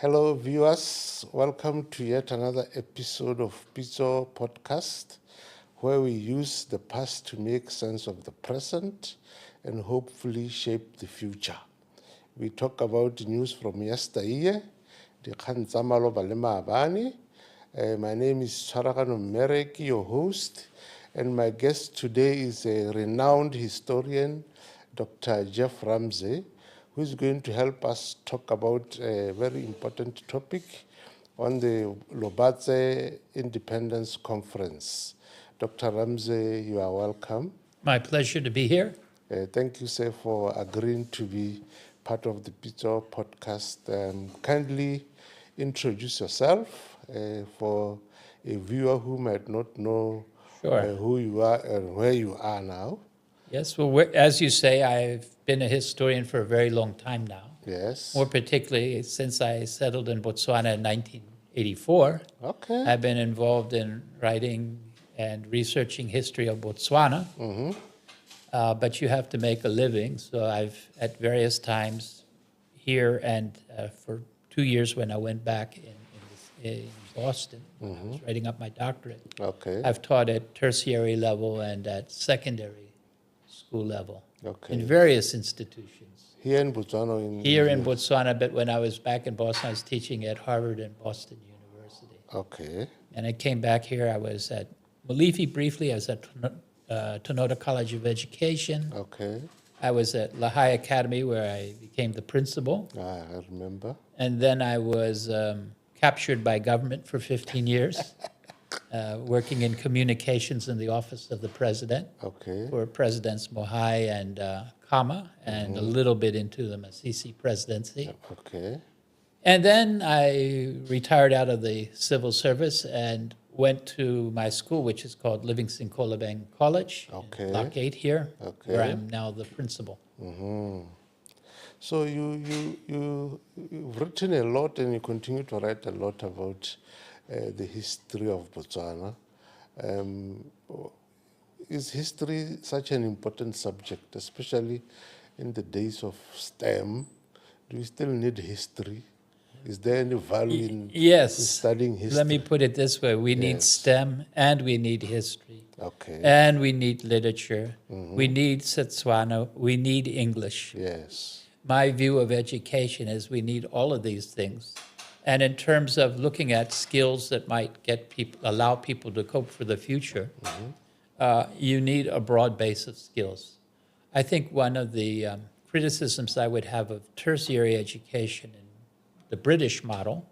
Hello, viewers. Welcome to yet another episode of Pitso Podcast, where we use the past to make sense of the present and hopefully shape the future. We talk about news from yesteryear. My name is Tshwaragano Mmereki, your host, and my guest today is a renowned historian, Dr. Jeff Ramsay, who is going to help us talk about a very important topic on the Lobatse Independence Conference. Dr. Ramsay, you are welcome. My pleasure to be here. Thank you, sir, for agreeing to be part of the Pitso Podcast. Kindly introduce yourself for a viewer who might not know who you are and where you are now. Yes, well, as you say, I've been a historian for a very long time now. Yes. More particularly since I settled in Botswana in 1984. Okay. I've been involved in writing and researching history of Botswana. But you have to make a living, so I've at various times here and for 2 years when I went back in Boston, when I was writing up my doctorate. Okay. I've taught at tertiary level and at secondary school level Okay. in various institutions. Here in Botswana? Here in Botswana, but when I was back in Boston, I was teaching at Harvard and Boston University. Okay. And I came back here, I was at Malifi briefly, I was at Tonota College of Education. Okay. I was at Lahai Academy where I became the principal. I remember. And then I was captured by government for 15 years, working in communications in the office of the president. Okay. For Presidents Mohai and Khama, and a little bit into the Masire presidency. Okay. And then I retired out of the civil service and went to my school, which is called Livingston Kolobeng College, Okay. in Block 8 here, Okay. where I'm now the principal. So you've written a lot and you continue to write a lot about the history of Botswana. Is history such an important subject, especially in the days of STEM? Do we still need history? Is there any value in studying history? Let me put it this way. We need Yes. STEM and we need history. Okay. And we need literature. We need Setswana. We need English. Yes. My view of education is we need all of these things. And in terms of looking at skills that might allow people to cope for the future, you need a broad base of skills. I think one of the criticisms I would have of tertiary education in the British model,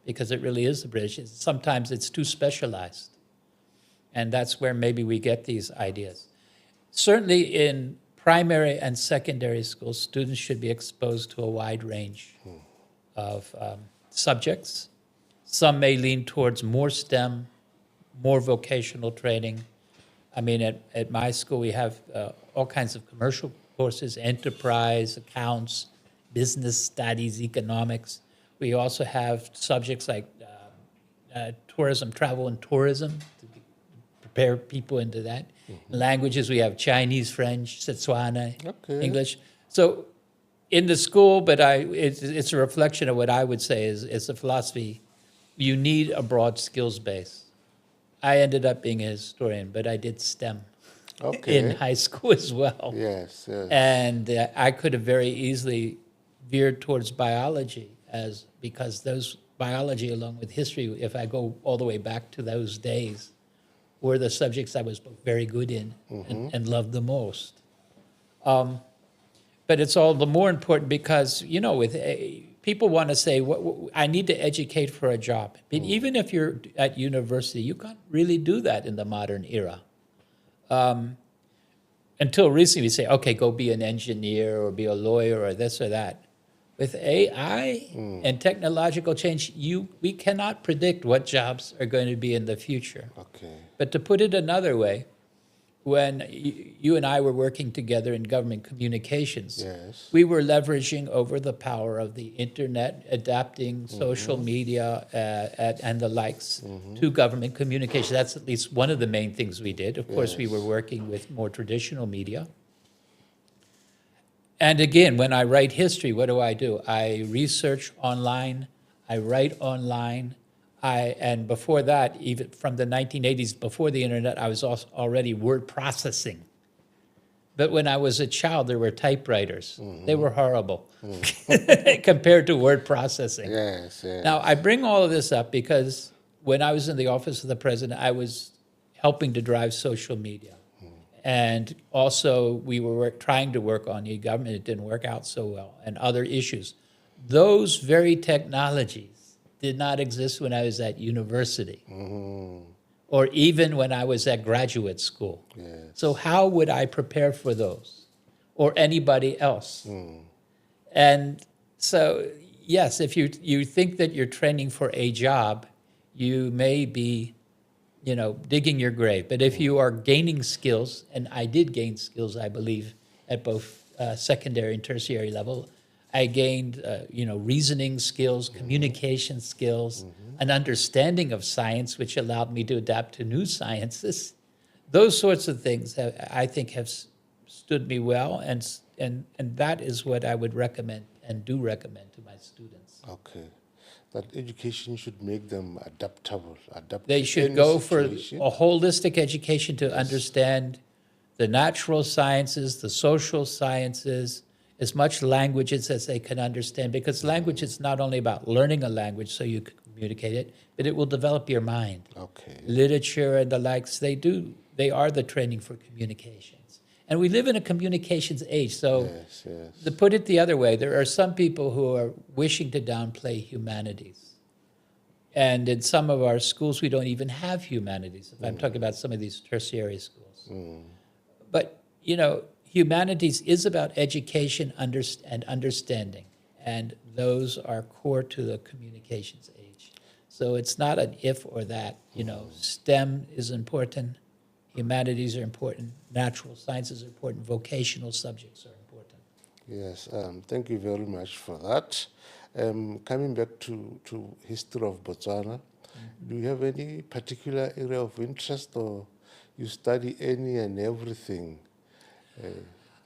because it really is the British, is sometimes it's too specialized. And that's where maybe we get these ideas. Certainly in primary and secondary schools, students should be exposed to a wide range of subjects. Some may lean towards more STEM, more vocational training. I mean, at my school, we have all kinds of commercial courses, enterprise, accounts, business studies, economics. We also have subjects like tourism, travel and tourism, to prepare people into that. Languages, we have Chinese, French, Setswana, English. So in the school, but it's a reflection of what I would say is a philosophy. You need a broad skills base. I ended up being a historian, but I did STEM in high school as well. Yes, yes. And I could have very easily veered towards biology because those biology along with history, if I go all the way back to those days, were the subjects I was very good in and loved the most. But it's all the more important because, with people want to say, I need to educate for a job. But even if you're at university, you can't really do that in the modern era. Until recently, we say, okay, go be an engineer or be a lawyer or this or that. With AI and technological change, we cannot predict what jobs are going to be in the future. Okay. But to put it another way, when you and I were working together in government communications, Yes. we were leveraging over the power of the internet, adapting social media and the likes to government communications. That's at least one of the main things we did. Of course, we were working with more traditional media. And again, when I write history, what do? I research online, I write online. And before that, even from the 1980s, before the internet, I was also already word processing. But when I was a child, there were typewriters. They were horrible compared to word processing. Yes, yes. Now, I bring all of this up because when I was in the office of the president, I was helping to drive social media. And also, we were trying to work on e-government. It didn't work out so well, and other issues. Those very technologies did not exist when I was at university or even when I was at graduate school. Yes. So how would I prepare for those or anybody else? And so, yes, if you think that you're training for a job, you may be, digging your grave. But if you are gaining skills, and I did gain skills, I believe, at both secondary and tertiary level, I gained, reasoning skills, communication skills, an understanding of science, which allowed me to adapt to new sciences. Those sorts of things, I think, have stood me well, and that is what I would recommend and do recommend to my students. Okay. That education should make them adaptable. They should go for a holistic education to understand the natural sciences, the social sciences, as much languages as they can understand, because language is not only about learning a language so you can communicate it, but it will develop your mind. Okay. Literature and the likes, they are the training for communications. And we live in a communications age, so to put it the other way, there are some people who are wishing to downplay humanities. And in some of our schools, we don't even have humanities, if I'm talking about some of these tertiary schools. But, humanities is about education and understanding, and those are core to the communications age. So it's not an if or that. STEM is important, humanities are important, natural sciences are important, vocational subjects are important. Yes, thank you very much for that. Coming back to history of Botswana, do you have any particular area of interest, or you study any and everything?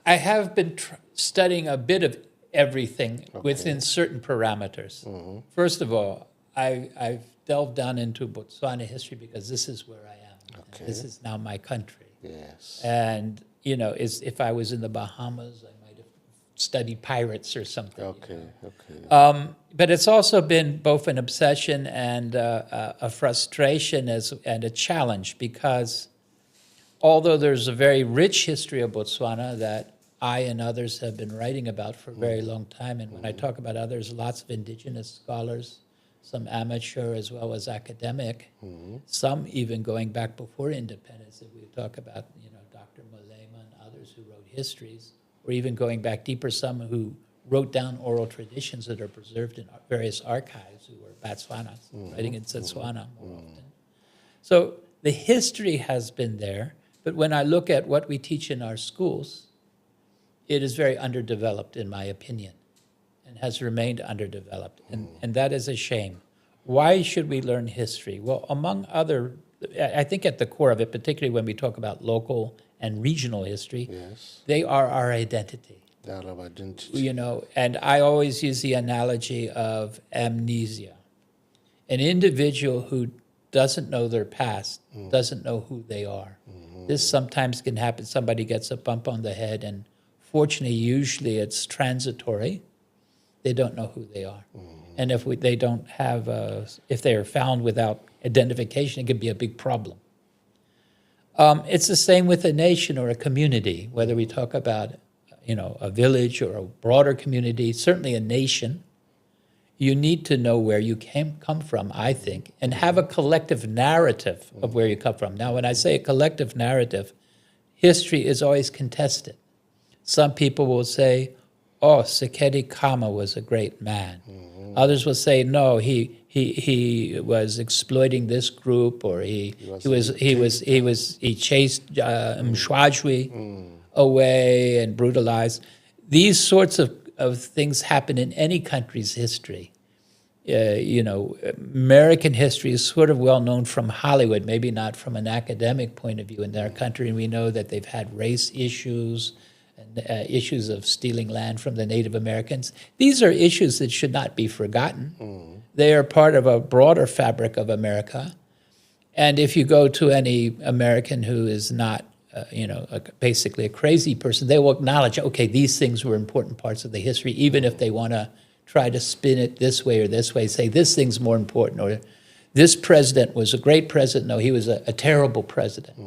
I have been studying a bit of everything within certain parameters. First of all, I've delved down into Botswana history because this is where I am. Okay. This is now my country. Yes. And, if I was in the Bahamas, I might have studied pirates or something. Okay, okay. But it's also been both an obsession and a frustration and a challenge, because although there's a very rich history of Botswana that I and others have been writing about for a very long time, and when I talk about others, lots of indigenous scholars, some amateur as well as academic, some even going back before independence, if we talk about Dr. Malema and others who wrote histories, or even going back deeper, some who wrote down oral traditions that are preserved in various archives, who were Batswana, writing in Setswana more often. So the history has been there. But when I look at what we teach in our schools, it is very underdeveloped, in my opinion, and has remained underdeveloped. And that is a shame. Why should we learn history? Well, among other, I think at the core of it, particularly when we talk about local and regional history, they are our identity. They are our identity. And I always use the analogy of amnesia. An individual who doesn't know their past doesn't know who they are. This sometimes can happen. Somebody gets a bump on the head, and fortunately, usually it's transitory. They don't know who they are. And if they don't have, if they are found without identification, it can be a big problem. It's the same with a nation or a community, whether we talk about, a village or a broader community, certainly a nation. You need to know where you come from, I think, and have a collective narrative of where you come from. Now, when I say a collective narrative, history is always contested. Some people will say, oh, Sekedi Khama was a great man. Others will say, no, he was exploiting this group, or he chased Mshwajwi away and brutalized. These sorts of things happen in any country's history. American history is sort of well known from Hollywood, maybe not from an academic point of view in their country. And we know that they've had race issues and issues of stealing land from the Native Americans. These are issues that should not be forgotten. They are part of a broader fabric of America. And if you go to any American who is not, basically a crazy person, they will acknowledge, okay, these things were important parts of the history, even if they want to try to spin it this way or this way, say this thing's more important, or this president was a great president. No, he was a terrible president.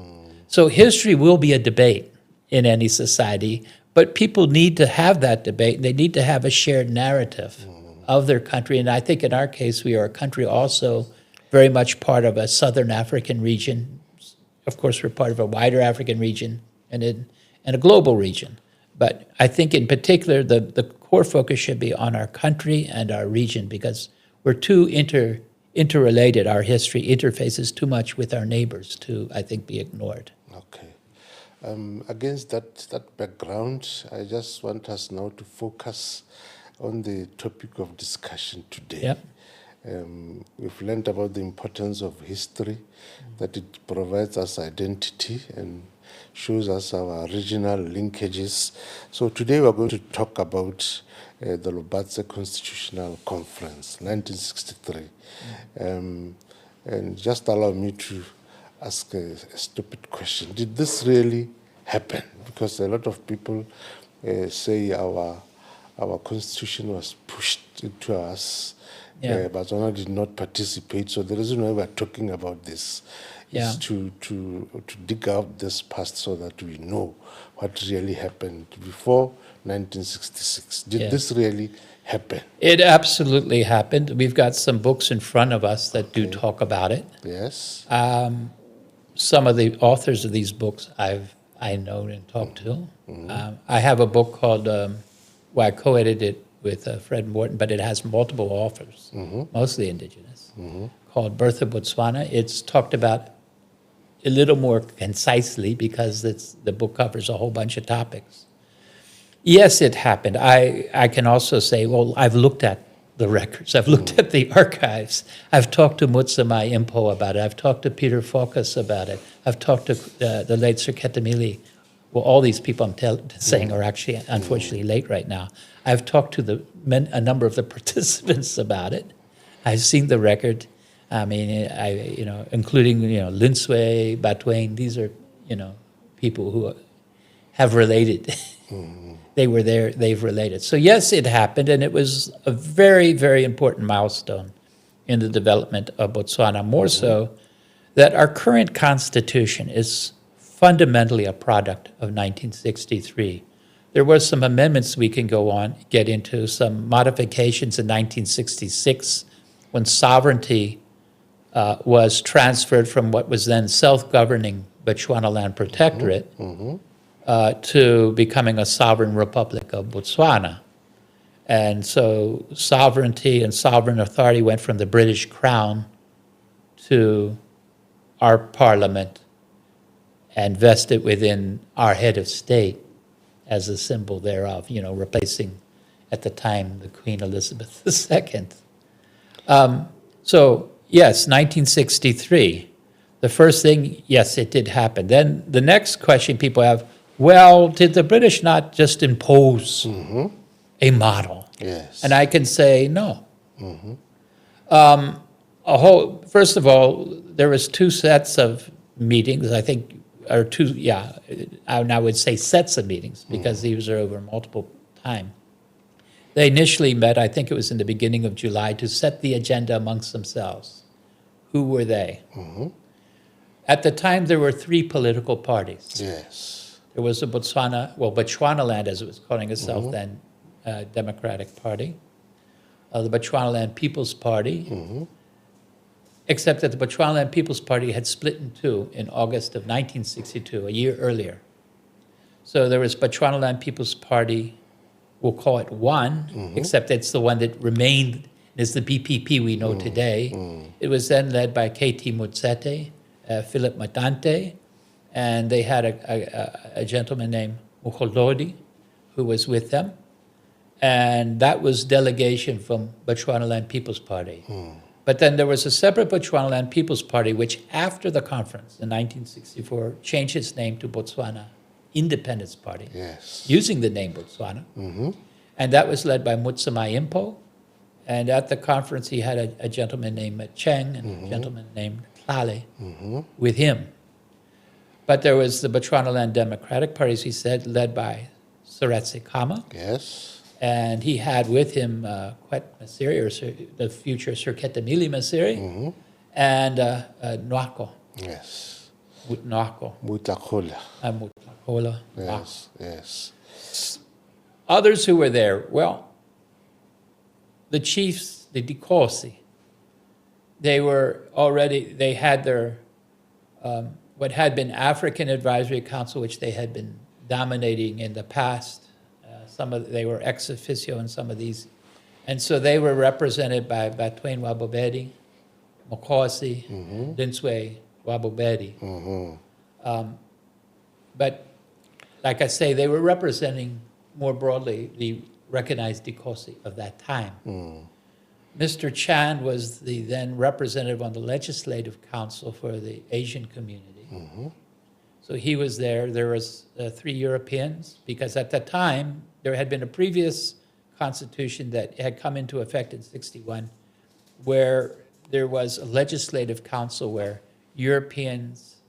So history will be a debate in any society, but people need to have that debate. They need to have a shared narrative of their country. And I think in our case, we are a country also very much part of a Southern African region. Of course, we're part of a wider African region and a global region. But I think in particular, the core focus should be on our country and our region, because we're too interrelated. Our history interfaces too much with our neighbors to, I think, be ignored. Okay. Against that background, I just want us now to focus on the topic of discussion today. Yep. We've learned about the importance of history, that it provides us identity and shows us our regional linkages. So today we're going to talk about the Lobatse Constitutional Conference, 1963. And just allow me to ask a stupid question. Did this really happen? Because a lot of people say our constitution was pushed into us. Yeah. Batswana did not participate. So the reason why we're talking about this is to dig out this past so that we know what really happened before 1966. Did this really happen? It absolutely happened. We've got some books in front of us that do talk about it. Yes. Some of the authors of these books I know and talked to. I have a book called, I co-edited it with Fred Morton, but it has multiple authors, mostly indigenous, called Birth of Botswana. It's talked about a little more concisely because the book covers a whole bunch of topics. Yes, it happened. I can also say, well, I've looked at the records. I've looked at the archives. I've talked to Mutsamai Impo about it. I've talked to Peter Focus about it. I've talked to the late Sir Ketumile. Well, all these people I'm saying are actually, unfortunately, late right now. I've talked to a number of the participants about it. I've seen the record. I mean, including Linswe, Batwain. These are people who have related. They were there. They've related. So yes, it happened, and it was a very, very important milestone in the development of Botswana. More so, that our current constitution is fundamentally a product of 1963. There were some amendments we can get into, some modifications in 1966 when sovereignty was transferred from what was then self-governing Botswana Land Protectorate to becoming a sovereign republic of Botswana. And so sovereignty and sovereign authority went from the British Crown to our parliament and vested within our head of state as a symbol thereof, replacing at the time the Queen Elizabeth II. So yes, 1963, the first thing, yes, it did happen. Then the next question people have, well, did the British not just impose a model? Yes. And I can say no. First of all, there was two sets of meetings, I think, or two, I would say sets of meetings, because these are over multiple time. They initially met, I think it was in the beginning of July, to set the agenda amongst themselves. Who were they? At the time, there were three political parties. Yes. There was the Bechuanaland, as it was calling itself then, Democratic Party, the Bechuanaland People's Party, except that the Bechuanaland People's Party had split in two in August of 1962, a year earlier. So there was Bechuanaland People's Party, we'll call it one, except it's the one that remained, is the BPP we know today. It was then led by K.T. Mutsete, Philip Matante, and they had a gentleman named Mukholodi who was with them. And that was delegation from Bechuanaland People's Party. But then there was a separate Bechuanaland People's Party, which after the conference in 1964 changed its name to Botswana Independence Party, Yes. using the name Botswana. And that was led by Mutsumai Impo. And at the conference, he had a gentleman named Cheng and a gentleman named Tlale with him. But there was the Bechuanaland Democratic Party, as he said, led by Seretse Khama. Yes. And he had with him Masire, or the future Sir Ketumile Masire, and Nwako. Yes. Nwako. Mutakola. Mutakola. Yes. Yes. Others who were there, well, the chiefs, the Dikgosi, they had their, what had been African Advisory Council, which they had been dominating in the past. They were ex officio in some of these. And so they were represented by Batwain Wabobedi, Mokosi, Dinswe Wabobedi. But like I say, they were representing more broadly the recognized Dikgosi of that time. Mr. Chan was the then representative on the Legislative Council for the Asian community. So he was there. There was 3 Europeans, because at that time, there had been a previous constitution that had come into effect in 1961, where there was a legislative council where Europeans,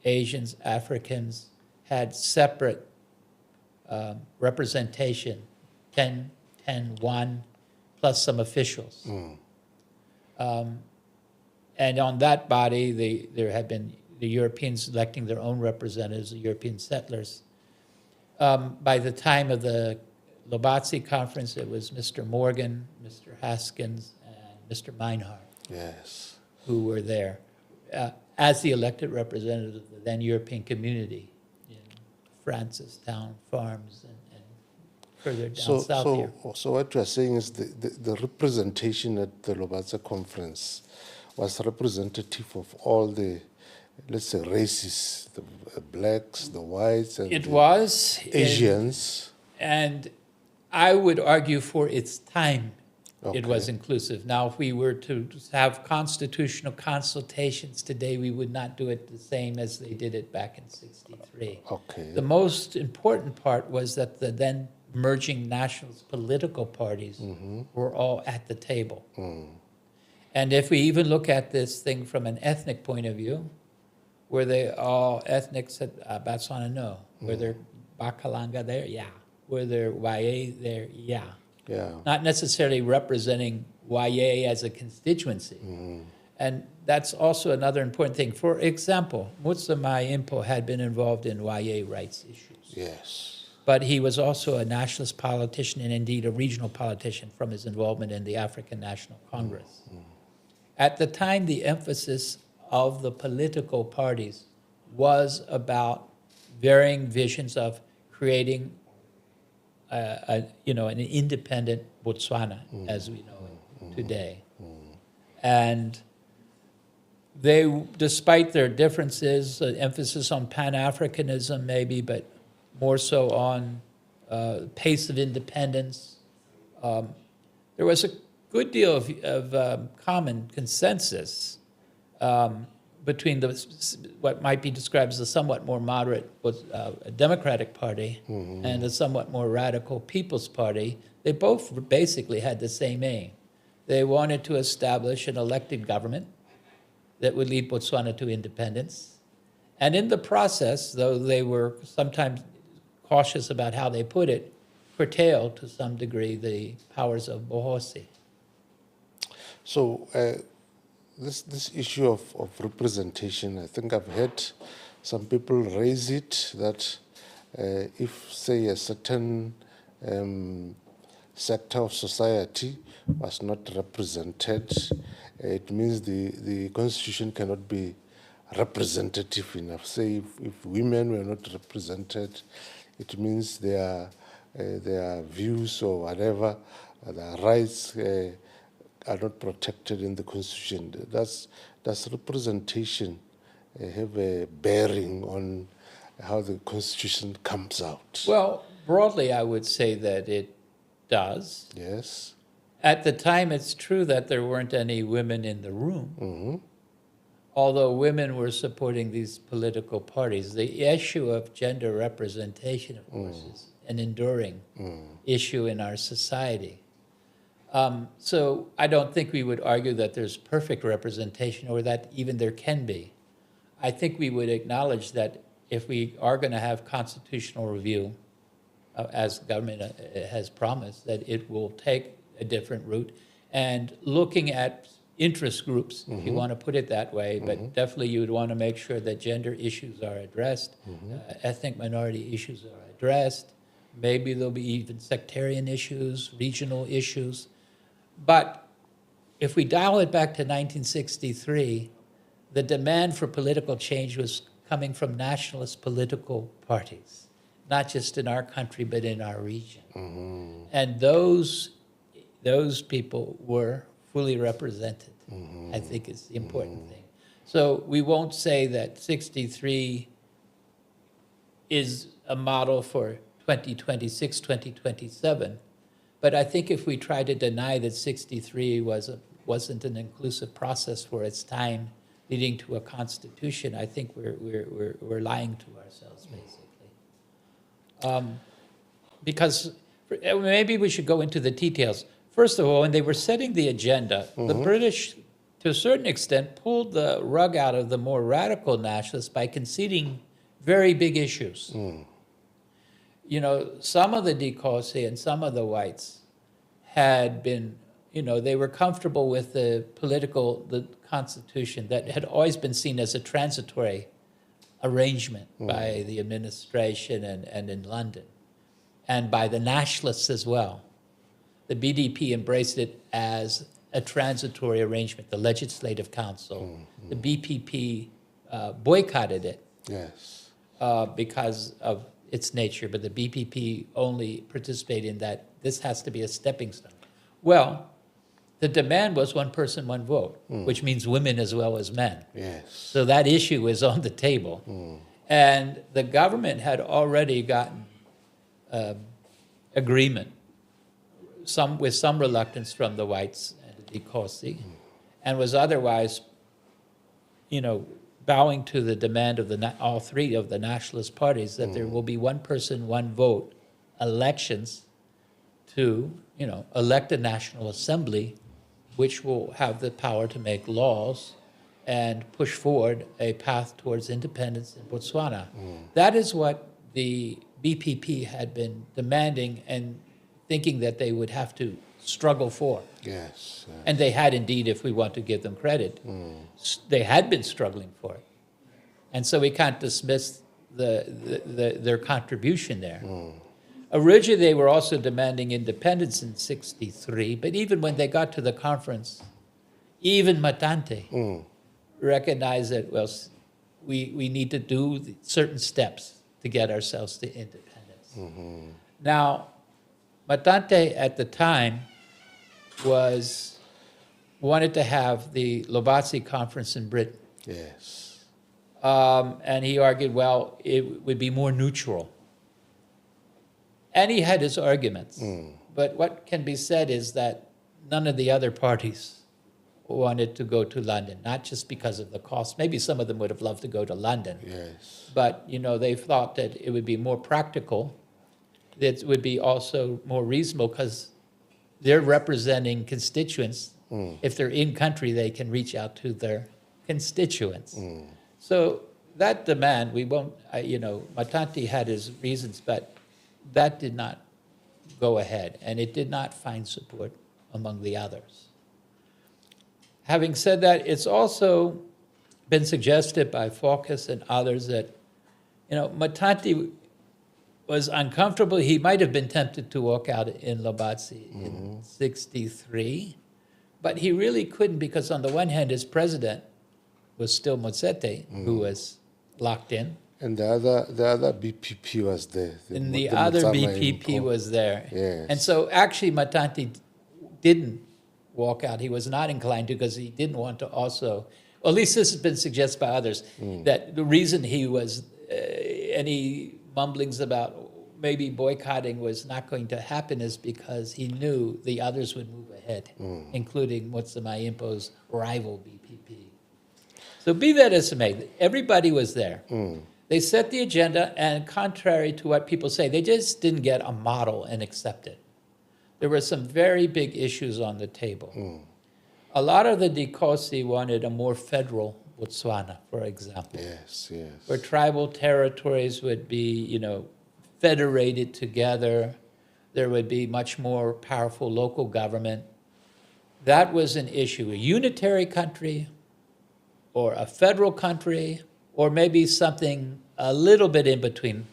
Asians, Africans had separate representation, 10, 1, plus some officials. And on that body, there had been the Europeans electing their own representatives, the European settlers. By the time of the Lobatse conference, it was Mr. Morgan, Mr. Haskins, and Mr. Meinhardt. Yes. Who were there as the elected representatives of the then European community in Francistown Farms and further down south here. So what you are saying is the representation at the Lobatse conference was representative of all the, let's say, races, the blacks, the whites, and it was Asians. And I would argue for its time, Okay. it was inclusive. Now, if we were to have constitutional consultations today, we would not do it the same as they did it back in 1963. Okay. The most important part was that the then merging nationalist political parties were all at the table. And if we even look at this thing from an ethnic point of view, were they all ethnics at Batswana? No. Were there Bakalanga there? Yeah. Were there Waye there? Yeah. Yeah. Not necessarily representing Waye as a constituency. And that's also another important thing. For example, Mutsumai Impo had been involved in Waye rights issues. Yes. But he was also a nationalist politician and indeed a regional politician from his involvement in the African National Congress. At the time, the emphasis of the political parties was about varying visions of creating an independent Botswana as we know it today. And they, despite their differences, emphasis on Pan-Africanism maybe, but more so on pace of independence, there was a good deal of common consensus between what might be described as a somewhat more moderate Democratic Party and a somewhat more radical People's Party. They both basically had the same aim. They wanted to establish an elected government that would lead Botswana to independence. And in the process, though they were sometimes cautious about how they put it, curtail to some degree the powers of Bohosi. So this issue of representation, I think I've heard some people raise it that if, say, a certain sector of society was not represented, it means the constitution cannot be representative enough. Say if women were not represented, it means their views or whatever, their rights are not protected in the constitution. Does representation have a bearing on how the constitution comes out? Well, broadly, I would say that it does. Yes. At the time, it's true that there weren't any women in the room. although women were supporting these political parties, the issue of gender representation, of course, is an enduring issue in our society. So I don't think we would argue that there's perfect representation or that even there can be. I think we would acknowledge that if we are going to have constitutional review, as government has promised, that it will take a different route. And looking at interest groups, if you want to put it that way, but definitely you would want to make sure that gender issues are addressed, ethnic minority issues are addressed, maybe there'll be even sectarian issues, regional issues. But if we dial it back to 1963, the demand for political change was coming from nationalist political parties, not just in our country, but in our region. And those people were fully represented, I think is the important thing. So we won't say that 63 is a model for 2026, 2027, but I think if we try to deny that 63 wasn't an inclusive process for its time, leading to a constitution, I think we're lying to ourselves, basically. Because maybe we should go into the details. First of all, when they were setting the agenda, the British, to a certain extent, pulled the rug out of the more radical nationalists by conceding very big issues. You know, some of the Dikgosi and some of the whites had been, you know, they were comfortable with the constitution that had always been seen as a transitory arrangement by the administration and in London, and by the nationalists as well. The BDP embraced it as a transitory arrangement, the Legislative Council. The BPP boycotted it because of its nature, but the BPP only participated in that this has to be a stepping stone. Well, the demand was one person, one vote, which means women as well as men. So that issue is on the table. And the government had already gotten agreement, with some reluctance from the whites and the Dikgosi, and was otherwise, you know, bowing to the demand of all three of the nationalist parties that there will be one person, one vote elections to, you know, elect a National Assembly, which will have the power to make laws and push forward a path towards independence in Botswana. That is what the BPP had been demanding and thinking that they would have to struggle for. And they had indeed, if we want to give them credit, they had been struggling for it. And so we can't dismiss their contribution there. Originally, they were also demanding independence in 63, but even when they got to the conference, even Matante recognized that, well, we need to do certain steps to get ourselves to independence. Now, Matante at the time wanted to have the Lobatse conference in Britain. And he argued, well, it would be more neutral. And he had his arguments. But what can be said is that none of the other parties wanted to go to London, not just because of the cost. Maybe some of them would have loved to go to London. But, you know, they thought that it would be more practical. It would be also more reasonable because they're representing constituents. If they're in country, they can reach out to their constituents. So that demand, we won't, you know, Matante had his reasons, but that did not go ahead, and it did not find support among the others. Having said that, it's also been suggested by Focus and others that, you know, Matante was uncomfortable. He might have been tempted to walk out in Lobatse in 63, but he really couldn't because on the one hand, his president was still Motsete, who was locked in. And the other BPP was there. The other BPP was there. And so actually Matante didn't walk out. He was not inclined to because he didn't want to also, well, at least this has been suggested by others, that the reason he was, any mumblings about maybe boycotting was not going to happen is because he knew the others would move ahead, including Motsamai Impo's rival BPP. So be that as it may, everybody was there. They set the agenda, and contrary to what people say, they just didn't get a model and accept it. There were some very big issues on the table. A lot of the Dikgosi wanted a more federal Botswana, for example. Yes, yes. Where tribal territories would be, federated together. There would be much more powerful local government. That was an issue. A unitary country or a federal country or maybe something a little bit in between.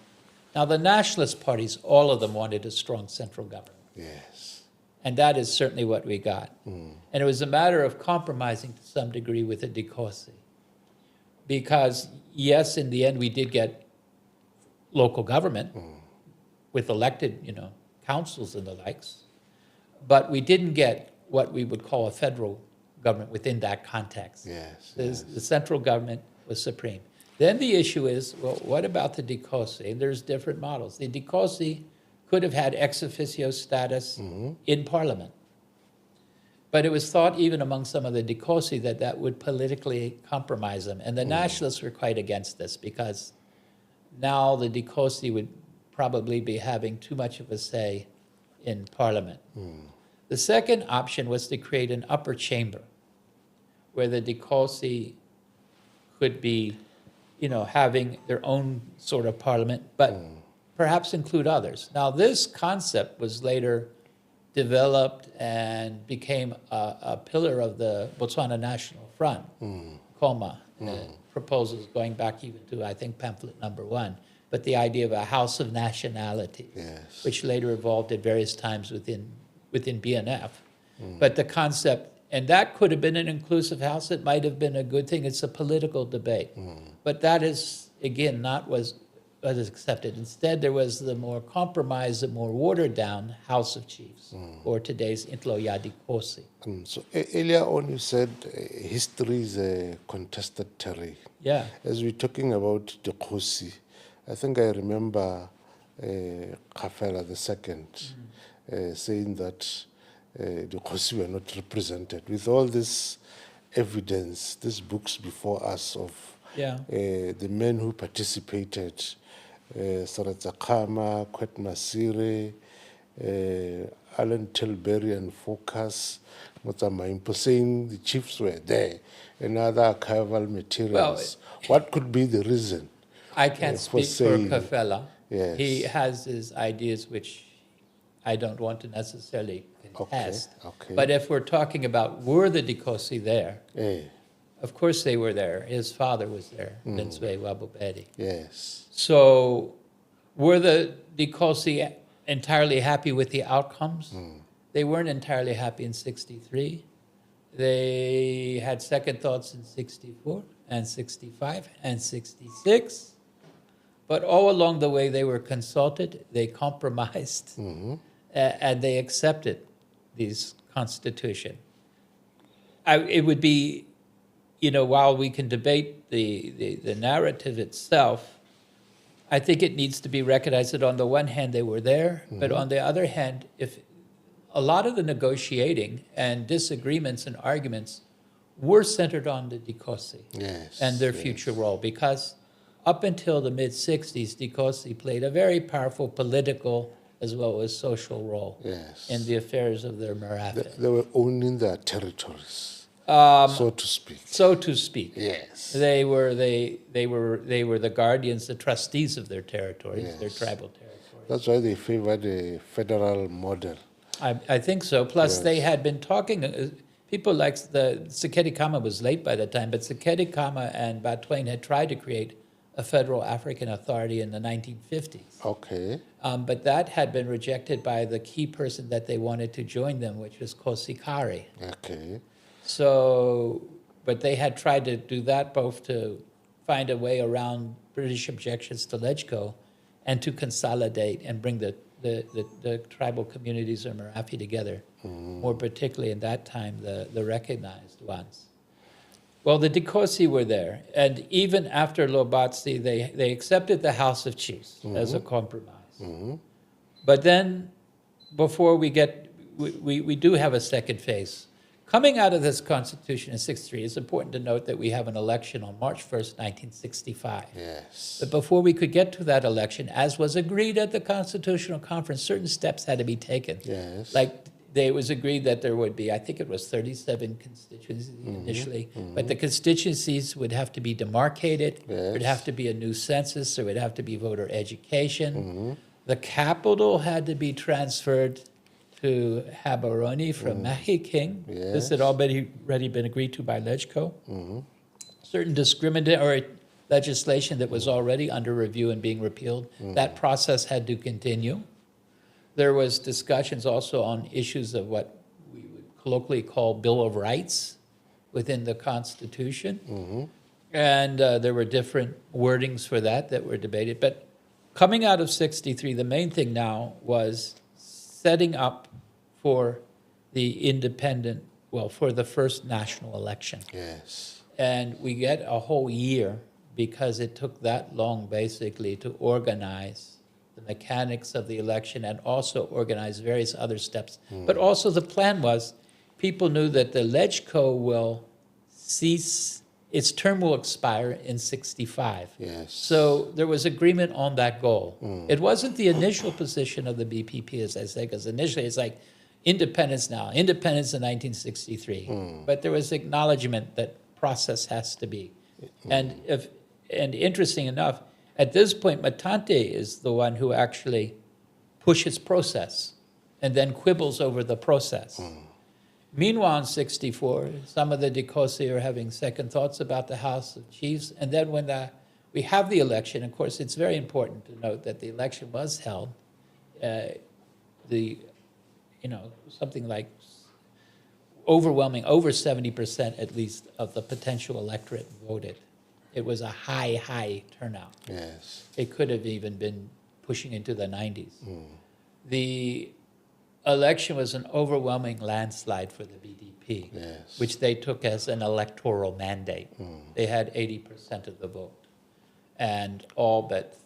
Now, the nationalist parties, all of them wanted a strong central government. Yes. And that is certainly what we got. And it was a matter of compromising to some degree with the Dikgosi. Because, yes, in the end, we did get local government with elected, councils and the likes. But we didn't get what we would call a federal government within that context. Yes. The central government was supreme. Then the issue is, well, what about the Dikgosi? There's different models. The Dikgosi could have had ex officio status in parliament. But it was thought even among some of the Dikgosi that would politically compromise them. And the nationalists were quite against this because now the Dikgosi would probably be having too much of a say in parliament. The second option was to create an upper chamber where the Dikgosi could be, having their own sort of parliament, but perhaps include others. Now, this concept was later developed and became a pillar of the Botswana National Front, Khama, proposals going back even to, I think, pamphlet number 1, but the idea of a house of nationality, which later evolved at various times within BNF. But the concept, and that could have been an inclusive house, it might have been a good thing, it's a political debate. But that is, again, not was accepted. Instead, there was the more compromised, the more watered down House of Chiefs, or today's Ntlo ya Dikgosi. So earlier on you said history is a contested terrain. Yeah. As we're talking about Dikgosi, I think I remember Khafela II saying that Dikgosi were not represented. With all this evidence, these books before us of the men who participated, Seretse Khama, Masire, Alan Tilbury and Focus, Motamaimpo, saying the chiefs were there, and other archival materials. What could be the reason? I can't speak for Khafela. Yes. He has his ideas, which I don't want to necessarily contest. Okay. But if we're talking about were the Dikgosi there, of course they were there. His father was there, Linswe Wabubedi. Yes. So were the Dikgosi entirely happy with the outcomes? They weren't entirely happy in 63. They had second thoughts in 64 and 65 and 66. But all along the way they were consulted, they compromised, and they accepted this constitution. It would be, while we can debate the narrative itself, I think it needs to be recognized that on the one hand they were there, but on the other hand, if a lot of the negotiating and disagreements and arguments were centered on the Dikgosi and their future role, because up until the mid-60s, Dikgosi played a very powerful political as well as social role in the affairs of their Merafe. They were owning their territories, so to speak. So to speak. Yes. They were the guardians, the trustees of their territories, their tribal territories. That's why they favored a federal model. I think so. Plus, they had been talking. People like Sekedi Khama was late by the time, but Sekedi Khama and Batwain had tried to create a federal African authority in the 1950s. Okay. But that had been rejected by the key person that they wanted to join them, which was Kosikari. Okay. So, but they had tried to do that both to find a way around British objections to LegCo and to consolidate and bring the tribal communities of Merafe together, more particularly in that time, the recognized ones. Well, the Dikgosi were there, and even after Lobatse, they accepted the House of Chiefs as a compromise. But then, before we do have a second phase, Coming out of this constitution in 63, it's important to note that we have an election on March 1st, 1965. Yes. But before we could get to that election, as was agreed at the Constitutional Conference, certain steps had to be taken. Yes. Like it was agreed that there would be, I think it was 37 constituencies initially, but the constituencies would have to be demarcated. There would have to be a new census. There would have to be voter education. The capital had to be transferred to Gaborone from Mahikeng. Yes. This had already been agreed to by LegCo. Certain discriminatory legislation that was already under review and being repealed, that process had to continue. There was discussions also on issues of what we would colloquially call Bill of Rights within the Constitution. And there were different wordings for that were debated. But coming out of 63, the main thing now was setting up for the independent, for the first national election. Yes. And we get a whole year because it took that long basically to organize the mechanics of the election and also organize various other steps. But also the plan was, people knew that the LegCo will cease, its term will expire in 65. Yes. So there was agreement on that goal. It wasn't the initial position of the BPP, as I say, because initially it's like independence now, independence in 1963. But there was acknowledgement that process has to be. And interesting enough, at this point, Matante is the one who actually pushes process and then quibbles over the process. Meanwhile, in 64, some of the Dikgosi are having second thoughts about the House of Chiefs. And then when we have the election, of course, it's very important to note that the election was held. Something like overwhelming, over 70% at least of the potential electorate voted. It was a high turnout. Yes. It could have even been pushing into the 90s. The election was an overwhelming landslide for the BDP, Yes. which they took as an electoral mandate. They had 80% of the vote. And all but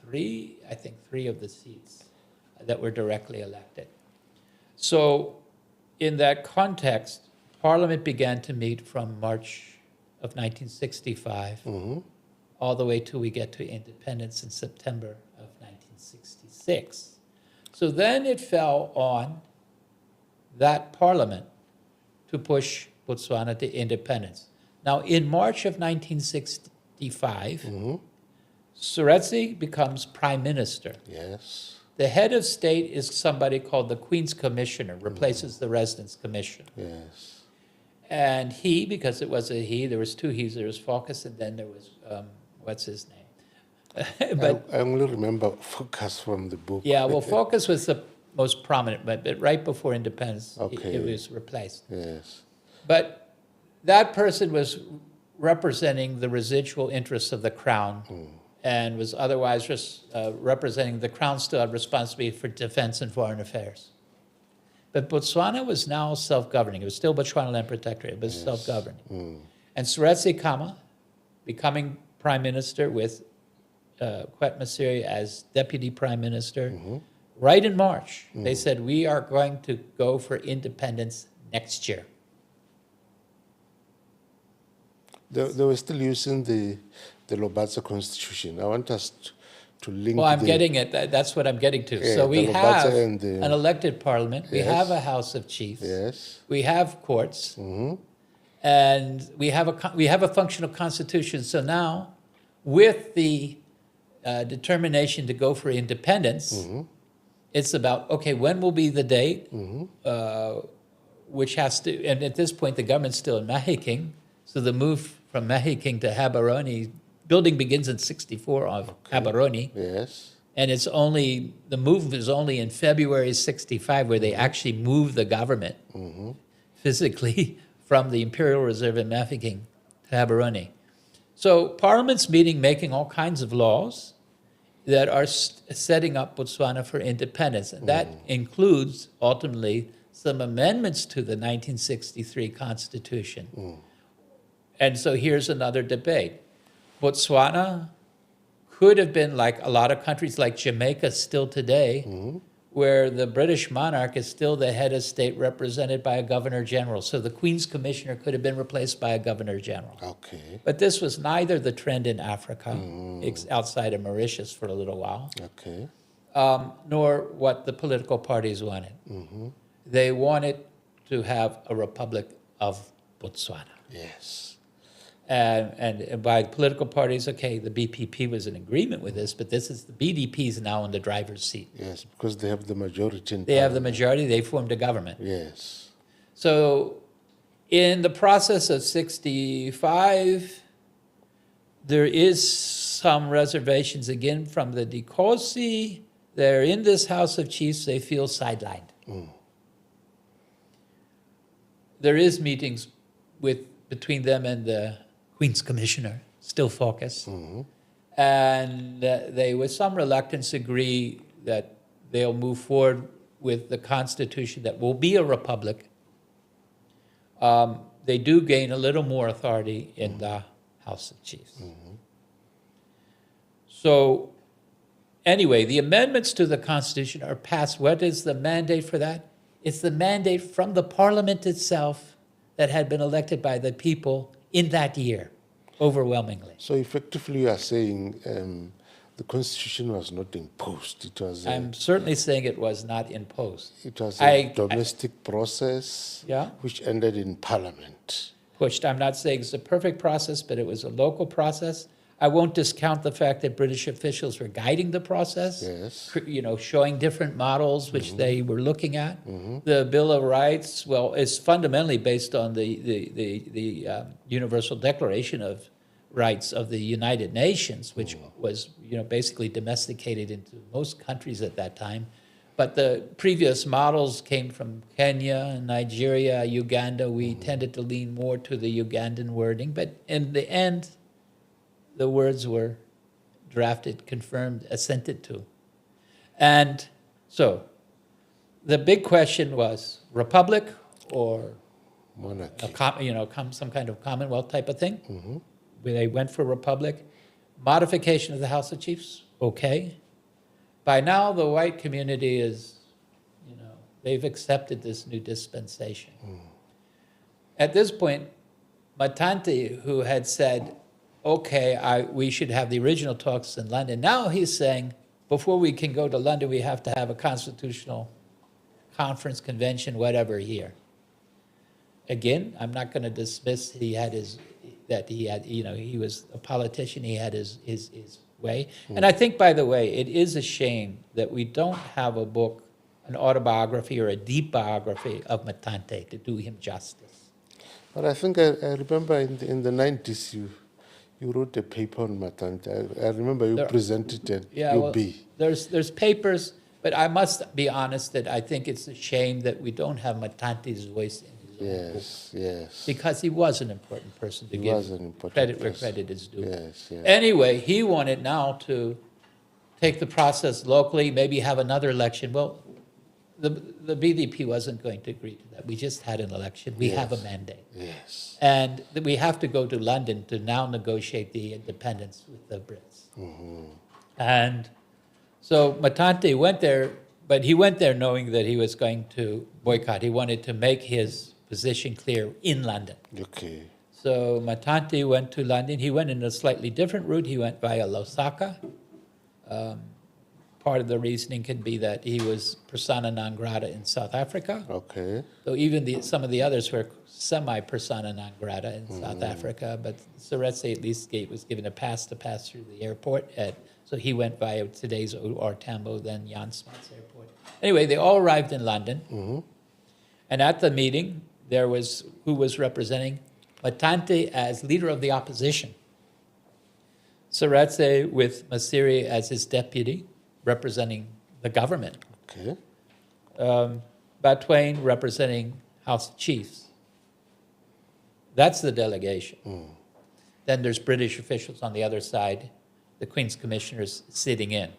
three of the seats that were directly elected. So in that context, Parliament began to meet from March of 1965 all the way till we get to independence in September of 1966. So then it fell on that parliament to push Botswana to independence. Now, in March of 1965, Seretse becomes prime minister. Yes. The head of state is somebody called the Queen's Commissioner, replaces the Residence Commission. Yes. And he, because it was a he, there was two he's, there was Focus, and then there was, what's his name? But I only remember Focus from the book. yeah, well, Focus was the most prominent, but right before independence, Okay. it was replaced. Yes. But that person was representing the residual interests of the crown and was otherwise just representing the crown still had responsibility for defense and foreign affairs. But Botswana was now self-governing. It was still Botswana Land Protectorate. It was self-governing. And Seretse Khama becoming prime minister with Masire as deputy prime minister. Right in March, they said, we are going to go for independence next year. They were still using the Lobatse constitution. I want us to link. Well, I'm getting it. That's what I'm getting to. Yeah, so we the have Lobatse and the- an elected parliament. We Yes. have a House of Chiefs. Yes. We have courts. And we have a functional constitution. So now, with the determination to go for independence, it's about, okay, when will be the date? Which has to, and at this point, the government's still in Mahikeng. So the move from Mahikeng to Gaborone, building begins in 64 of Gaborone. Yes. And it's only, the move is only in February 65 where they actually move the government physically from the Imperial Reserve in Mahikeng to Gaborone. So Parliament's meeting, making all kinds of laws that are setting up Botswana for independence. And that includes, ultimately, some amendments to the 1963 Constitution. And so here's another debate. Botswana could have been like a lot of countries like Jamaica still today, where the British monarch is still the head of state represented by a governor general. So the Queen's commissioner could have been replaced by a governor general. Okay. But this was neither the trend in Africa, outside of Mauritius for a little while, Okay. nor what the political parties wanted. They wanted to have a republic of Botswana. Yes. And by political parties, okay, the BPP was in agreement with this, but this is the BDP is now in the driver's seat. Yes, because they have the majority in They have the parliament. majority, they formed a government. Yes. So in the process of 65, there is some reservations again from the Dikgosi. They're in this House of Chiefs, they feel sidelined. There is meetings between them and the Queen's Commissioner, still focus. And they, with some reluctance, agree that they'll move forward with the Constitution that will be a republic. They do gain a little more authority in the House of Chiefs. So anyway, the amendments to the Constitution are passed. What is the mandate for that? It's the mandate from the Parliament itself that had been elected by the people in that year, overwhelmingly. So effectively, you are saying the Constitution was not imposed. It was I'm certainly saying it was not imposed. it was a domestic process Yeah. which ended in Parliament. Pushed. I'm not saying it's a perfect process, but it was a local process. I won't discount the fact that British officials were guiding the process, Yes. showing different models which they were looking at. The Bill of Rights, well, it's fundamentally based on the Universal Declaration of Rights of the United Nations, which was basically domesticated into most countries at that time. But the previous models came from Kenya, Nigeria, Uganda. We tended to lean more to the Ugandan wording, but in the end, the words were drafted, confirmed, assented to. And so the big question was republic or Monarchy. some kind of commonwealth type of thing. Where they went for republic. Modification of the House of Chiefs, okay. By now, the white community is, they've accepted this new dispensation. At this point, Matante, who had said, okay, we should have the original talks in London. Now he's saying, before we can go to London, we have to have a constitutional conference, convention, whatever here. Again, I'm not going to dismiss he was a politician, he had his way. And I think, by the way, it is a shame that we don't have a book, an autobiography or a deep biography of Matante to do him justice. But I think I remember in the 90s you wrote a paper on Matante. I remember you presented it at UB. There's papers, but I must be honest that I think it's a shame that we don't have Matante's voice in his own book. Yes. Because he was an important person to give credit where credit is due. Yes. Anyway, he wanted now to take the process locally, maybe have another election. Well, the BDP wasn't going to agree to that. We just had an election. We have a mandate. Yes. And we have to go to London to now negotiate the independence with the Brits. And so Matante went there, but he went there knowing that he was going to boycott. He wanted to make his position clear in London. Okay. So Matante went to London. He went in a slightly different route. He went via Lusaka. Part of the reasoning could be that he was persona non grata in South Africa. Okay. So even some of the others were semi-persona non grata in South Africa, but Seretse at least was given a pass to pass through the airport. So he went via today's OR Tambo, then Jan Smuts Airport. Anyway, they all arrived in London. And at the meeting, there was who was representing Matante as leader of the opposition. Seretse with Masire as his deputy, representing the government. Okay. Batwain representing House of Chiefs. That's the delegation. Then there's British officials on the other side, the Queen's commissioners sitting in.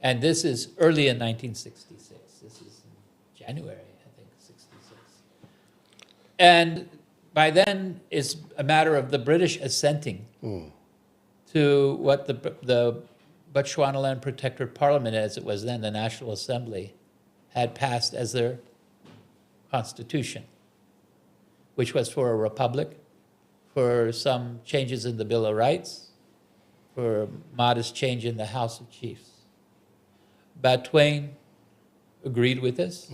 And this is early in 1966. This is in January, I think, 66. And by then, it's a matter of the British assenting to what the Botswana Land Protectorate Parliament, as it was then, the National Assembly, had passed as their constitution, which was for a republic, for some changes in the Bill of Rights, for a modest change in the House of Chiefs. Batswana agreed with this,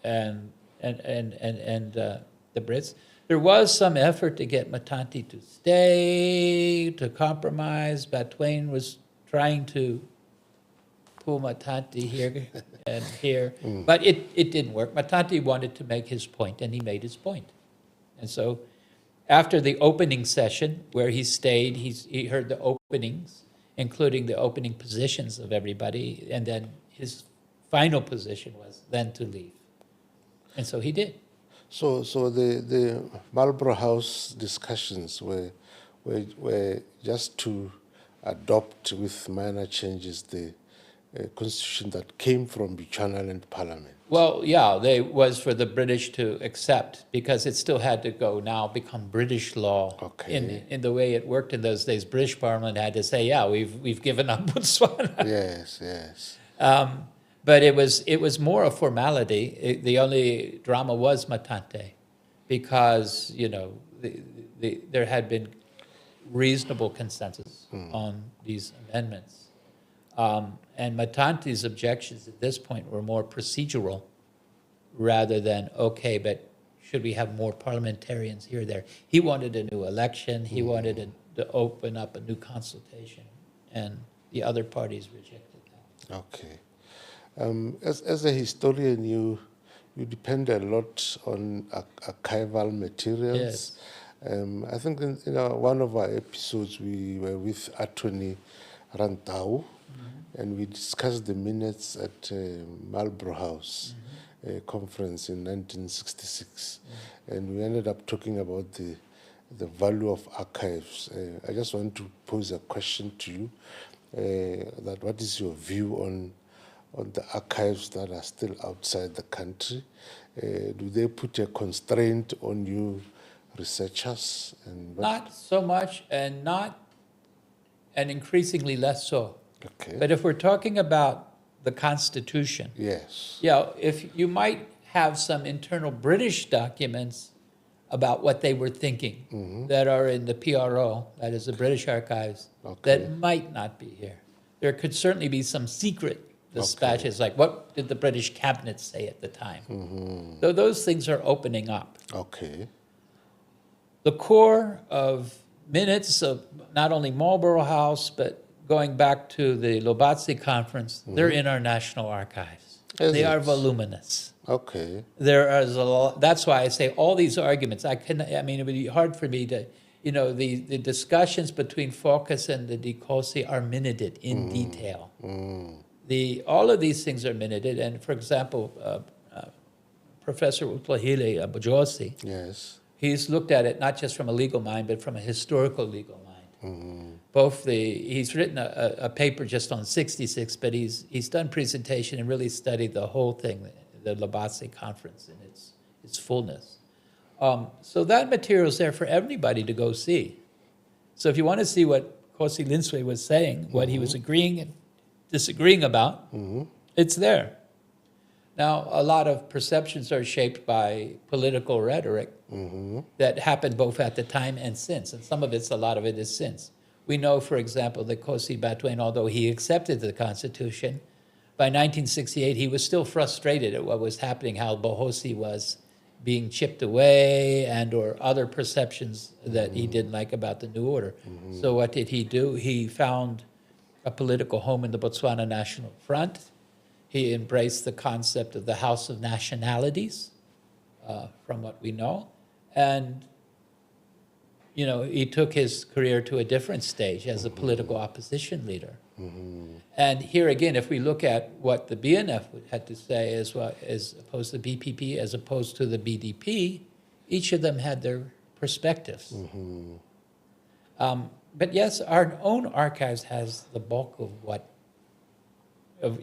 and the Brits. There was some effort to get Matante to stay, to compromise. Batswana was trying to pull Matante here and here, but it didn't work. Matante wanted to make his point, and he made his point. And so after the opening session, where he stayed, he heard the openings, including the opening positions of everybody, and then his final position was then to leave. And so he did. So the Marlborough House discussions were just to adopt with minor changes the constitution that came from Bechuanaland Parliament. Well, yeah, they was for the British to accept, because it still had to go now become British law. Okay. In the way it worked in those days, British Parliament had to say, yeah, we've given up Botswana. Yes. But it was more a formality. The only drama was Matante, because there had been reasonable consensus on these amendments. And Matante's objections at this point were more procedural rather than, okay, but should we have more parliamentarians here or there? He wanted a new election. He wanted to open up a new consultation, and the other parties rejected that. Okay. As a historian, you depend a lot on archival materials. Yes. I think in one of our episodes, we were with Attorney Rantau, and we discussed the minutes at Marlborough House conference in 1966. And we ended up talking about the value of archives. I just want to pose a question to you, that what is your view on the archives that are still outside the country? Do they put a constraint on you researchers? Not so much, and increasingly less so. Okay. But if we're talking about the Constitution, Yes. yeah, if you might have some internal British documents about what they were thinking that are in the PRO, that is the British Archives, that might not be here. There could certainly be some secret dispatches, like what did the British cabinet say at the time? So those things are opening up. Okay. The core of minutes of not only Marlborough House, but going back to the Lobatse conference, they're in our National Archives. They are voluminous. Okay. There is a lot. That's why I say all these arguments. It would be hard for me to, the discussions between Focus and the Dikgosi are minuted in detail. All of these things are minuted, and for example, Professor Utlahile Bojosi, Yes. he's looked at it not just from a legal mind, but from a historical legal mind. He's written a paper just on 66, but he's done presentation and really studied the whole thing, the Lobatse conference in its fullness. So that material is there for everybody to go see. So if you want to see what Kosi Linswe was saying, what he was agreeing and disagreeing about, it's there. Now, a lot of perceptions are shaped by political rhetoric that happened both at the time and since, and a lot of it is since. We know, for example, that Kosi Batswana, although he accepted the Constitution, by 1968 he was still frustrated at what was happening, how Bohosi was being chipped away, and or other perceptions that he didn't like about the new order. So what did he do? He found a political home in the Botswana National Front. He embraced the concept of the House of Nationalities, from what we know. And, he took his career to a different stage as a political opposition leader. And here again, if we look at what the BNF had to say as opposed to the BPP, as opposed to the BDP, each of them had their perspectives. But yes, our own archives has the bulk of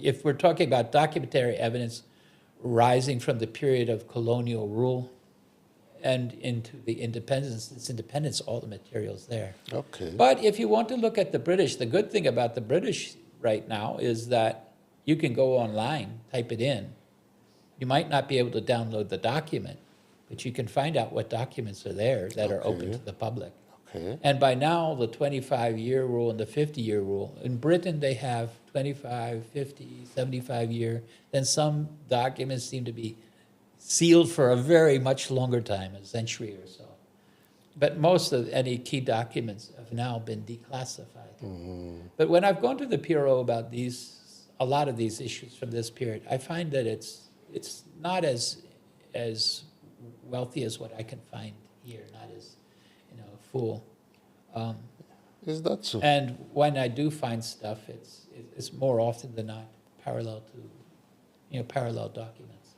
if we're talking about documentary evidence rising from the period of colonial rule and into the independence, all the material's there. Okay. But if you want to look at the British, the good thing about the British right now is that you can go online, type it in, You might not be able to download the document, but you can find out what documents are there that are open Okay. to the public. Okay. And by now, the 25-year rule and the 50-year rule, in Britain, they have 25, 50, 75-year. Then some documents seem to be sealed for a very much longer time, a century or so. But most of any key documents have now been declassified. But when I've gone to the Bureau about a lot of these issues from this period, I find that it's not as wealthy as what I can find here, not as full. Is that so? And when I do find stuff, it's more often than not parallel to parallel documents.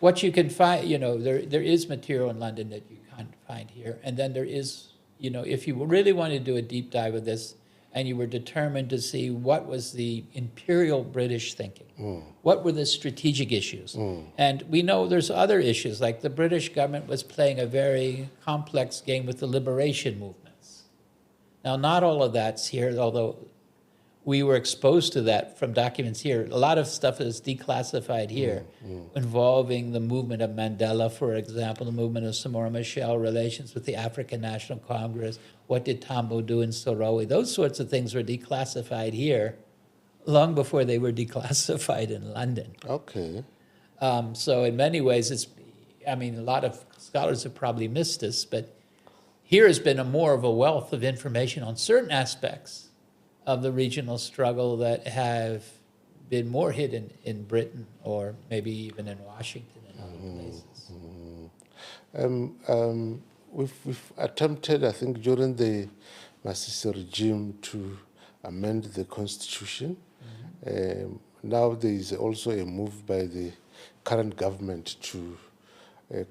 What you can find, there is material in London that you can't find here, and then there is, if you really want to do a deep dive of this, and you were determined to see what was the imperial British thinking, what were the strategic issues, and we know there's other issues, like the British government was playing a very complex game with the liberation movements. Now, not all of that's here, although we were exposed to that from documents here. A lot of stuff is declassified here, involving the movement of Mandela, for example, the movement of Samora Machel, relations with the African National Congress, what did Tambo do in Sorowe. Those sorts of things were declassified here long before they were declassified in London. Okay. So in many ways, a lot of scholars have probably missed this, but here has been more of a wealth of information on certain aspects of the regional struggle that have been more hidden in Britain or maybe even in Washington and other places. We've attempted, I think, during the Masire regime to amend the constitution. Now there is also a move by the current government to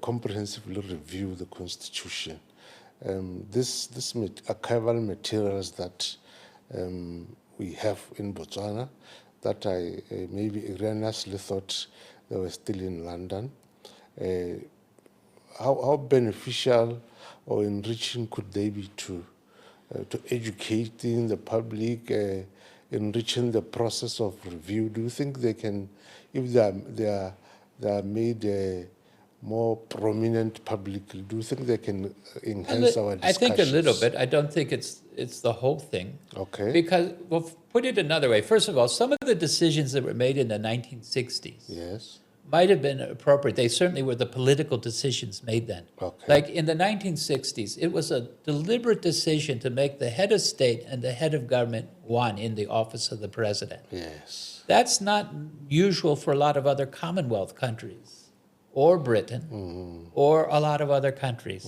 comprehensively review the constitution. This archival materials that we have in Botswana that I maybe erroneously thought they were still in London. How beneficial or enriching could they be to educating the public, enriching the process of review? Do you think they can, if they are made more prominent publicly, do you think they can enhance our discussions? I think a little bit. I don't think it's the whole thing. Okay. Because, well, put it another way. First of all, some of the decisions that were made in the 1960s Yes. might have been appropriate. They certainly were the political decisions made then. Okay. Like in the 1960s, it was a deliberate decision to make the head of state and the head of government one in the office of the president. Yes. That's not usual for a lot of other Commonwealth countries, or Britain, or a lot of other countries.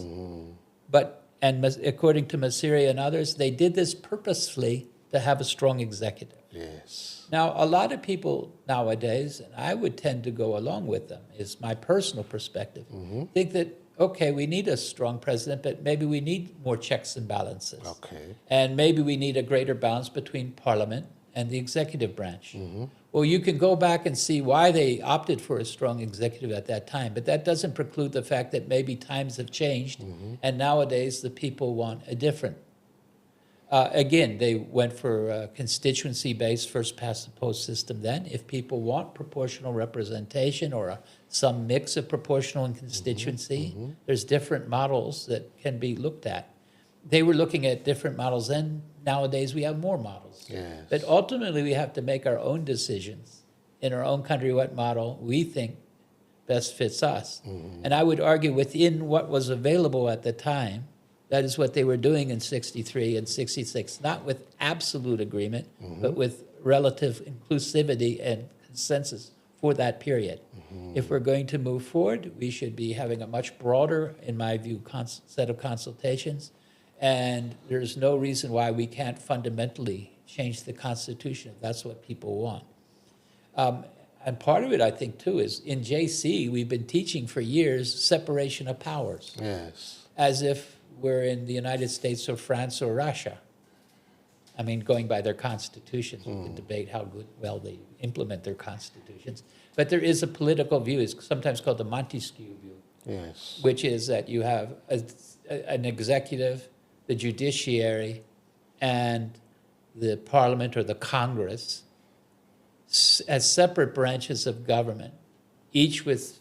And according to Masire and others, they did this purposefully to have a strong executive. Yes. Now, a lot of people nowadays, and I would tend to go along with them, is my personal perspective, think that, okay, we need a strong president, but maybe we need more checks and balances. Okay. And maybe we need a greater balance between parliament and the executive branch. Well, you can go back and see why they opted for a strong executive at that time, but that doesn't preclude the fact that maybe times have changed, and nowadays the people want a different. Again, they went for a constituency-based first-past-the-post system then. If people want proportional representation or some mix of proportional and constituency, there's different models that can be looked at. They were looking at different models then. Nowadays, we have more models. Yes. But ultimately, we have to make our own decisions in our own country what model we think best fits us. And I would argue within what was available at the time, that is what they were doing in 63 and 66, not with absolute agreement, but with relative inclusivity and consensus for that period. If we're going to move forward, we should be having a much broader, in my view, set of consultations. And there's no reason why we can't fundamentally change the Constitution if that's what people want. And part of it, I think, too, is in JC, we've been teaching for years separation of powers. Yes. As if we're in the United States or France or Russia. I mean, going by their constitutions, we can debate how well they implement their constitutions. But there is a political view, it's sometimes called the Montesquieu view, Yes. which is that you have an executive, the judiciary, and the parliament or the Congress as separate branches of government, each with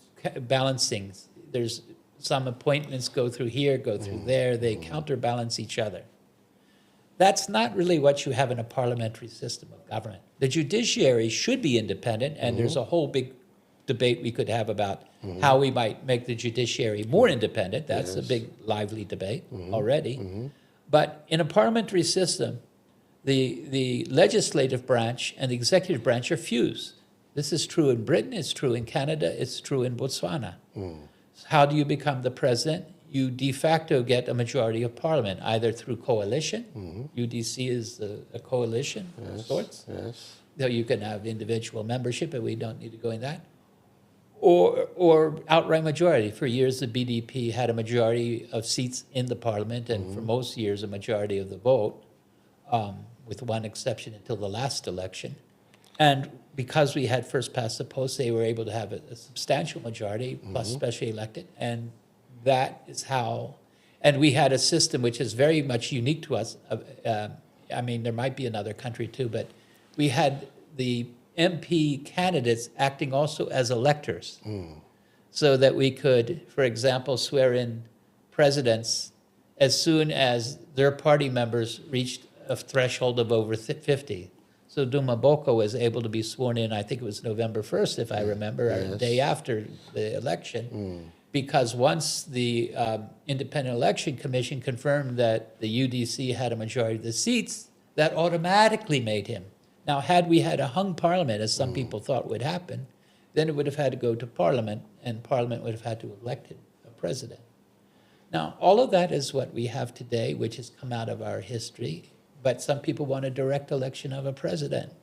balancing. There's some appointments go through here, go through there. They counterbalance each other. That's not really what you have in a parliamentary system of government. The judiciary should be independent, and there's a whole big debate we could have about how we might make the judiciary more independent. That's a big, lively debate already. But in a parliamentary system, the legislative branch and the executive branch are fused. This is true in Britain, it's true in Canada, it's true in Botswana. How do you become the president? You de facto get a majority of parliament, either through coalition. UDC is a coalition of sorts. Though you can have individual membership, but we don't need to go in that. Or outright majority. For years, the BDP had a majority of seats in the parliament, and for most years, a majority of the vote, with one exception until the last election. And because we had first past the post, they were able to have a substantial majority, plus specially elected, and that is how. And we had a system which is very much unique to us. I mean, there might be another country too, but we had the MP candidates acting also as electors, so that we could, for example, swear in presidents as soon as their party members reached a threshold of over 50. So Duma Boko was able to be sworn in, I think it was November 1st, if I remember, or the day after the election, because once the Independent Election Commission confirmed that the UDC had a majority of the seats, that automatically made him. Now, had we had a hung parliament, as some people thought would happen, then it would have had to go to parliament, and parliament would have had to elect a president. Now, all of that is what we have today, which has come out of our history, but some people want a direct election of a president.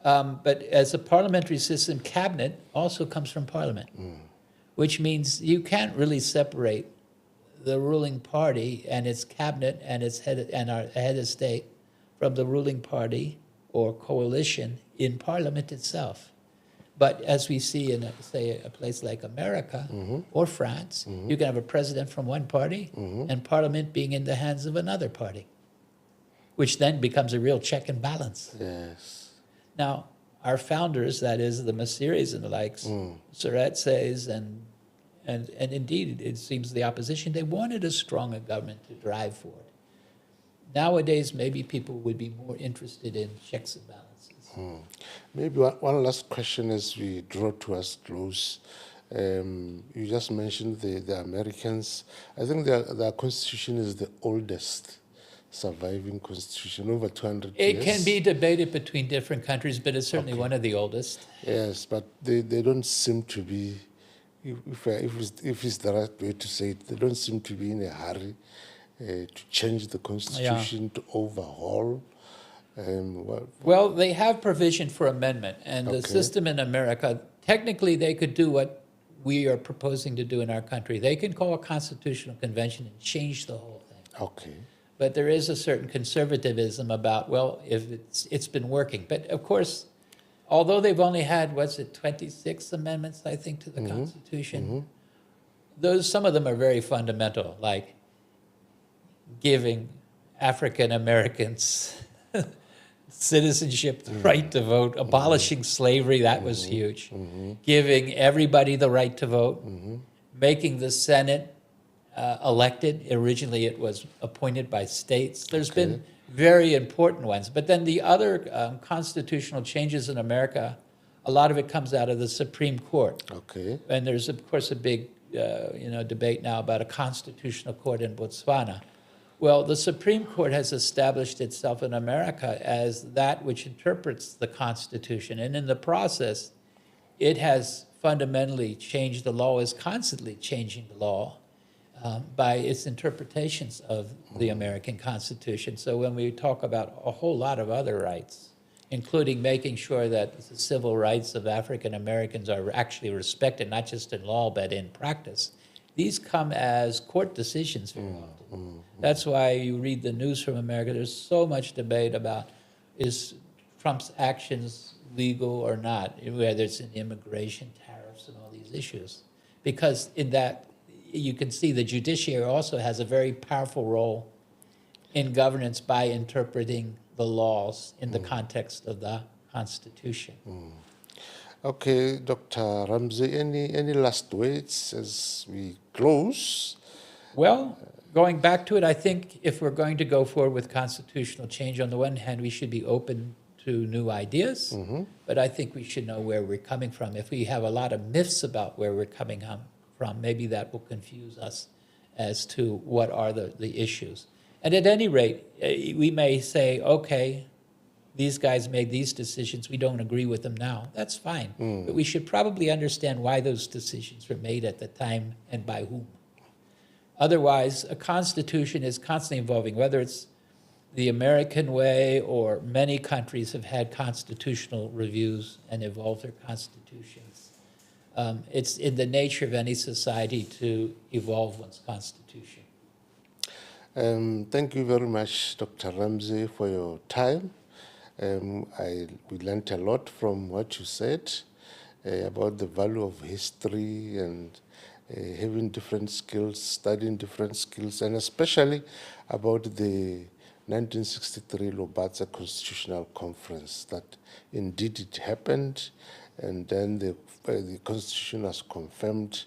But as a parliamentary system, cabinet also comes from parliament, which means you can't really separate the ruling party and its cabinet and its head and our head of state from the ruling party or coalition in parliament itself. But as we see in, say, a place like America or France, you can have a president from one party and parliament being in the hands of another party, which then becomes a real check and balance. Yes. Now, our founders, that is the Masires and the likes, Seretses, and indeed, it seems the opposition, they wanted a stronger government to drive forward. Nowadays, maybe people would be more interested in checks and balances. Maybe one last question as we draw to us close. You just mentioned the Americans. I think their constitution is the oldest surviving constitution, over 200 years. It can be debated between different countries, but it's certainly one of the oldest. Yes, but they don't seem to be, if it's the right way to say it, they don't seem to be in a hurry to change the constitution, to overhaul. Well, they have provision for amendment, and the system in America, technically they could do what we are proposing to do in our country. They can call a constitutional convention and change the whole thing. Okay. But there is a certain conservatism about, well, if it's been working. But of course, although they've only had, 26 amendments, I think, to the Constitution, some of them are very fundamental, like giving African Americans citizenship, the right to vote, abolishing slavery, that was huge, giving everybody the right to vote, making the Senate elected. Originally, it was appointed by states. There's been very important ones. But then the other constitutional changes in America, a lot of it comes out of the Supreme Court. Okay. And there's, of course, a big debate now about a constitutional court in Botswana. Well, the Supreme Court has established itself in America as that which interprets the Constitution. And in the process, it has fundamentally changed the law, is constantly changing the law by its interpretations of the American Constitution. So when we talk about a whole lot of other rights, including making sure that the civil rights of African Americans are actually respected, not just in law, but in practice, these come as court decisions very often. That's why you read the news from America. There's so much debate about, is Trump's actions legal or not, whether it's in immigration, tariffs, and all these issues. Because in that, you can see the judiciary also has a very powerful role in governance by interpreting the laws in the context of the Constitution. Okay, Dr. Ramsay, any last words as we close? Well, going back to it, I think if we're going to go forward with constitutional change, on the one hand, we should be open to new ideas, but I think we should know where we're coming from. If we have a lot of myths about where we're coming from, maybe that will confuse us as to what are the issues. And at any rate, we may say, okay, these guys made these decisions, we don't agree with them now. That's fine. But we should probably understand why those decisions were made at the time and by whom. Otherwise, a constitution is constantly evolving, whether it's the American way or many countries have had constitutional reviews and evolved their constitutions. It's in the nature of any society to evolve one's constitution. Thank you very much, Dr. Ramsay, for your time. We learned a lot from what you said about the value of history and having different skills, studying different skills, and especially about the 1963 Lobatse Constitutional Conference, that indeed it happened, and then the Constitution was confirmed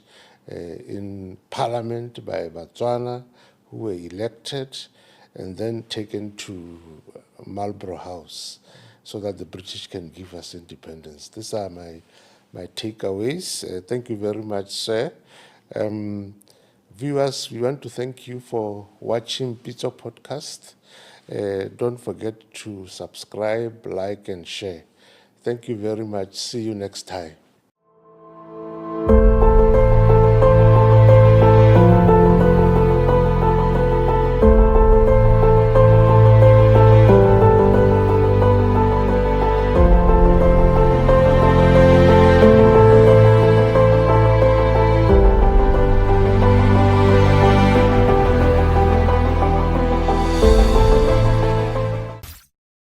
in Parliament by Batswana, who were elected, and then taken to Marlborough House so that the British can give us independence. These are my takeaways. Thank you very much, sir. Viewers, we want to thank you for watching Pitso Podcast. Don't forget to subscribe, like, and share. Thank you very much. See you next time.